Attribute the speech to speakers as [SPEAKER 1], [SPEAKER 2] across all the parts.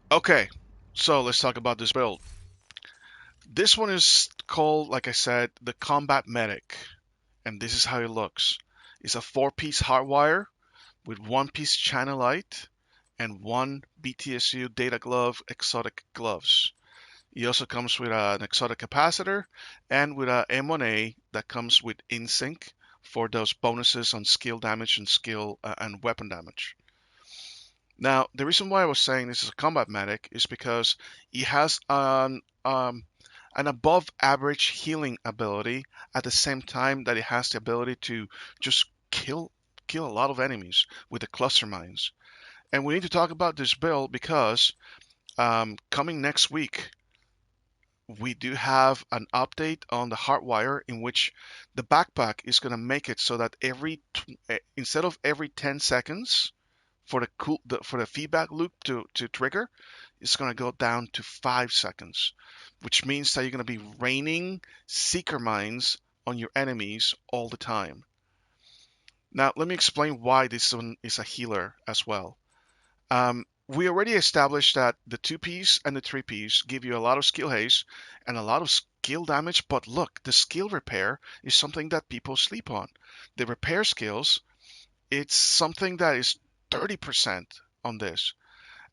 [SPEAKER 1] Okay, so let's talk about this build. This one is called, like I said, the Combat Medic, and this is how it looks. It's a four-piece hardwire with one-piece channel light and one BTSU Data Glove exotic gloves. It also comes with an exotic capacitor and with a M1A that comes with InSync for those bonuses on skill damage and skill and weapon damage. Now, the reason why I was saying this is a combat medic is because it has an above average healing ability at the same time that it has the ability to just kill a lot of enemies with the cluster mines. And we need to talk about this build because coming next week, we do have an update on the hardwire in which the backpack is going to make it so that instead of every 10 seconds for the feedback loop to trigger, it's going to go down to 5 seconds, which means that you're going to be raining seeker mines on your enemies all the time. Now, let me explain why this one is a healer as well. We already established that the 2Ps and the 3Ps give you a lot of skill haste and a lot of skill damage, but look, the skill repair is something that people sleep on. The repair skills, it's something that is 30% on this.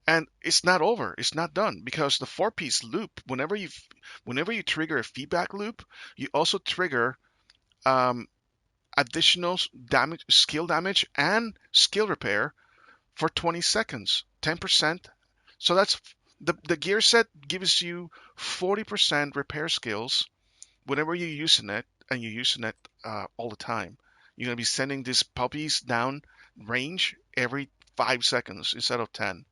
[SPEAKER 1] And it's not over. It's not done because the four-piece loop, whenever you trigger a feedback loop, you also trigger um, additional skill damage and skill repair for 20 seconds, 10%. So that's the gear set gives you 40% repair skills whenever you're using it, and you're using it all the time. You're gonna be sending these puppies down range every 5 seconds instead of 10.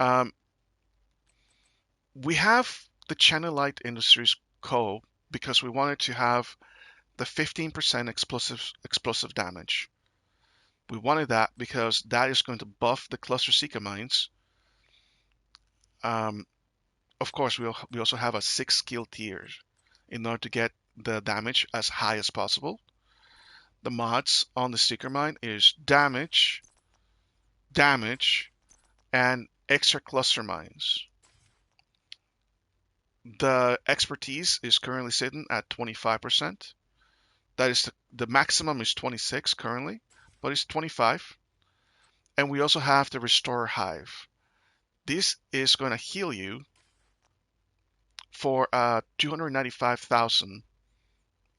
[SPEAKER 1] Um, we have the Channel Light Industries Co. because we wanted to have the 15% explosive damage. We wanted that because that is going to buff the cluster seeker mines. Um, of course, we also have a 6 skill tiers in order to get the damage as high as possible. The mods on the seeker mine is damage, damage, and extra cluster mines. The expertise is currently sitting at 25%. That is the maximum is 26 currently, but it's 25. And we also have the Restore Hive. This is going to heal you for 295,000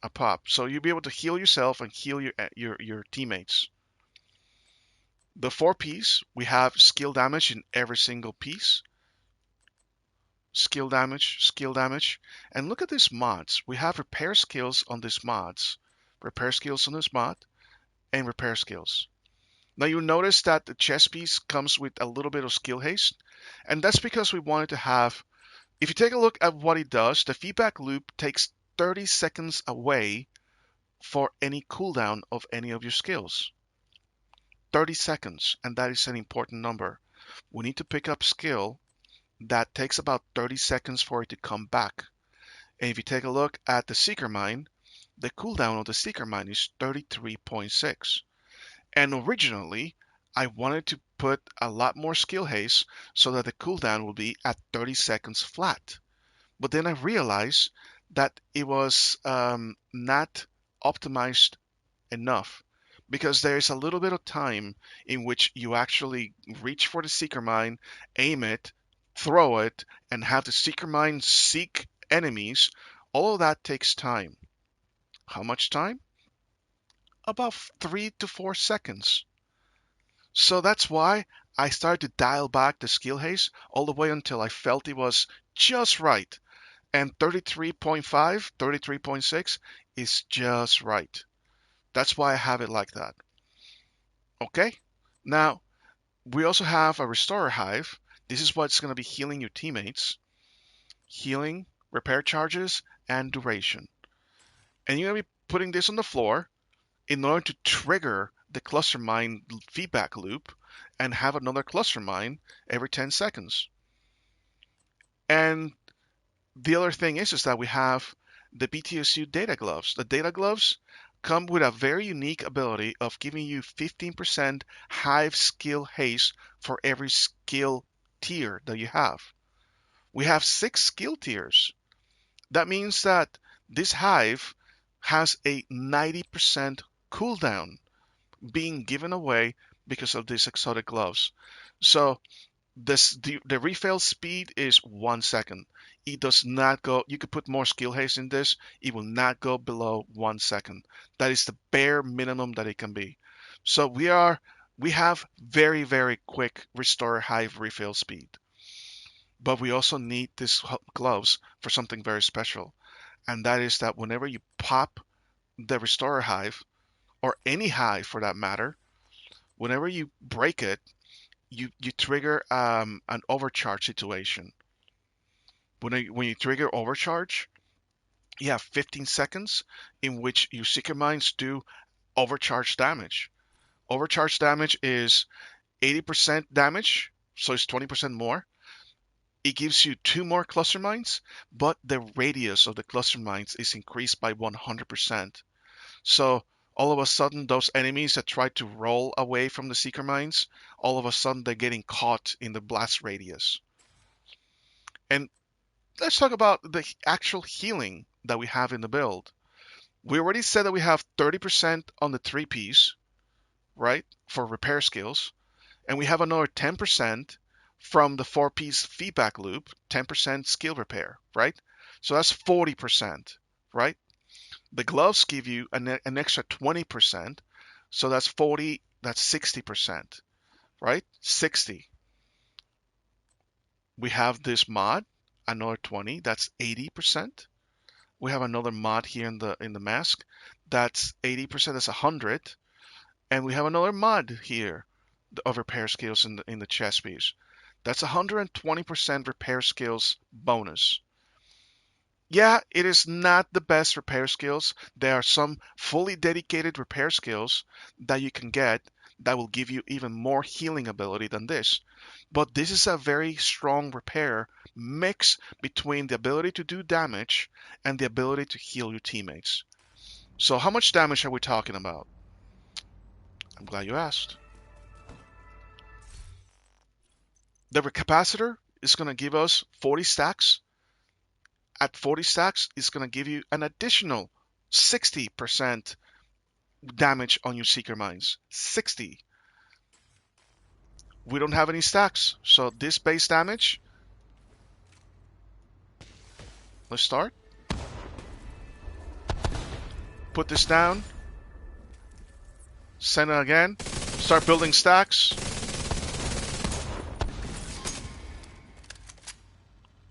[SPEAKER 1] a pop. So you'll be able to heal yourself and heal your teammates. The four piece, we have skill damage in every single piece. Skill damage. And look at these mods. We have repair skills on these mods. Repair skills on this mod and repair skills. Now you'll notice that the chest piece comes with a little bit of skill haste, and that's because we wanted to have, if you take a look at what it does, the feedback loop takes 30 seconds away for any cooldown of any of your skills. 30 seconds, and that is an important number. We need to pick up skill that takes about 30 seconds for it to come back. And if you take a look at the Seeker Mine, the cooldown of the Seeker Mine is 33.6. And originally, I wanted to put a lot more skill haste so that the cooldown will be at 30 seconds flat. But then I realized that it was not optimized enough because there's a little bit of time in which you actually reach for the seeker mine, aim it, throw it, and have the seeker mine seek enemies. All of that takes time. How much time? About 3 to 4 seconds. So that's why I started to dial back the skill haste all the way until I felt it was just right. And 33.5, 33.6 is just right. That's why I have it like that. Okay? Now, we also have a Restorer Hive. This is what's going to be healing your teammates. Healing, repair charges, and duration. And you're going to be putting this on the floor in order to trigger the cluster mine feedback loop and have another cluster mine every 10 seconds. And the other thing is that we have the BTSU data gloves. The data gloves come with a very unique ability of giving you 15% hive skill haste for every skill tier that you have. We have 6 skill tiers. That means that this hive has a 90% cooldown being given away because of these exotic gloves. So the refill speed is 1 second. It does not go. You could put more skill haste in this. It will not go below 1 second. That is the bare minimum that it can be. So we have very, very quick restore hive refill speed. But we also need these gloves for something very special, and that is that whenever you pop the restorer hive, or any hive for that matter, whenever you break it, you trigger an overcharge situation. When you trigger overcharge, you have 15 seconds in which your Seeker Mines do overcharge damage. Overcharge damage is 80% damage, so it's 20% more. It gives you 2 more cluster mines, but the radius of the cluster mines is increased by 100%. So all of a sudden, those enemies that try to roll away from the Seeker Mines, all of a sudden they're getting caught in the blast radius. And let's talk about the actual healing that we have in the build. We already said that we have 30% on the 3-piece, right, for repair skills. And we have another 10% from the 4-piece feedback loop, 10% skill repair, right? So that's 40%, right? The gloves give you an extra 20%, so that's 40, that's 60%, right? 60. We have this mod, another 20, that's 80%. We have another mod here in the mask, that's 80%, that's 100. And we have another mod here of repair skills in the chest piece. That's 120% repair skills bonus. Yeah, it is not the best repair skills. There are some fully dedicated repair skills that you can get that will give you even more healing ability than this. But this is a very strong repair mix between the ability to do damage and the ability to heal your teammates. So how much damage are we talking about? I'm glad you asked. The capacitor is going to give us 40 stacks. At 40 stacks, it's going to give you an additional 60% damage on your Seeker Mines. 60. We don't have any stacks, so this base damage, let's start. Put this down. Send it again. Start building stacks.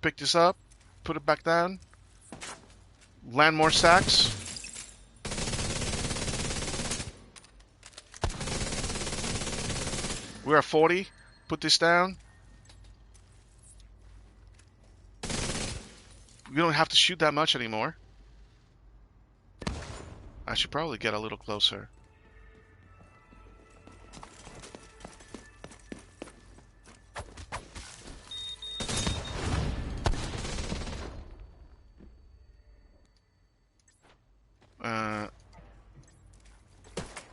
[SPEAKER 1] Pick this up. Put it back down. Land more stacks. We're at 40. Put this down. We don't have to shoot that much anymore. I should probably get a little closer.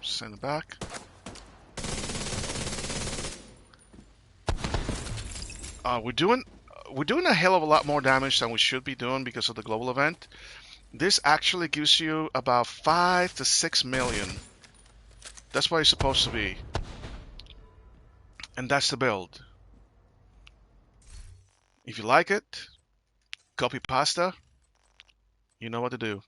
[SPEAKER 1] Send it back. We're doing a hell of a lot more damage than we should be doing because of the global event. This actually gives you about 5 to 6 million. That's what it's supposed to be. And that's the build. If you like it, copy pasta. You know what to do.